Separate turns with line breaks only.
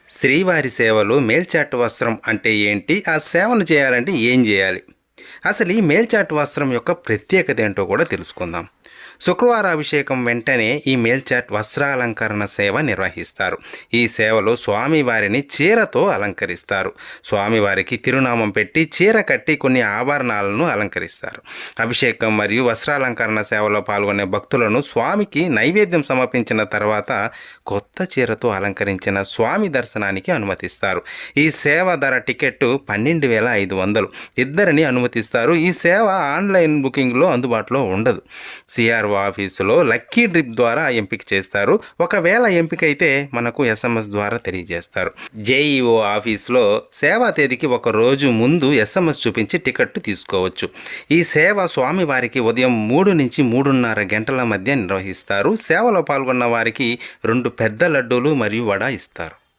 శ్రీవారి సేవలో మేల్చాటు వస్త్రం అంటే ఏంటి? ఆ సేవను చేయాలంటే ఏం చేయాలి? అసలు ఈ మేల్చాటు వస్త్రం యొక్క ప్రత్యేకత ఏంటో కూడా తెలుసుకుందాం. శుక్రవారాభిషేకం వెంటనే ఈ మేల్చాట్ వస్త్రాలంకరణ సేవ నిర్వహిస్తారు. ఈ సేవలో స్వామివారిని చీరతో అలంకరిస్తారు. స్వామివారికి తిరునామం పెట్టి చీర కట్టి కొన్ని ఆభరణాలను అలంకరిస్తారు. అభిషేకం మరియు వస్త్రాలంకరణ సేవలో పాల్గొనే భక్తులను స్వామికి నైవేద్యం సమర్పించిన తర్వాత కొత్త చీరతో అలంకరించిన స్వామి దర్శనానికి అనుమతిస్తారు. ఈ సేవ ధర టికెట్ 12,500. ఇద్దరిని అనుమతిస్తారు. ఈ సేవ ఆన్లైన్ బుకింగ్లో అందుబాటులో ఉండదు. సిఆర్ఓ ఆఫీసులో లక్కీ డ్రిప్ ద్వారా ఎంపిక చేస్తారు. ఒకవేళ ఎంపిక అయితే మనకు SMS ద్వారా తెలియజేస్తారు. జేఈఓ ఆఫీసులో సేవా తేదీకి ఒక రోజు ముందు SMS చూపించి టికెట్ తీసుకోవచ్చు. ఈ సేవ స్వామివారికి ఉదయం 3 నుంచి 3:30 గంటల మధ్య నిర్వహిస్తారు. సేవలో పాల్గొన్న వారికి 2 పెద్ద లడ్డూలు మరియు వడ ఇస్తారు.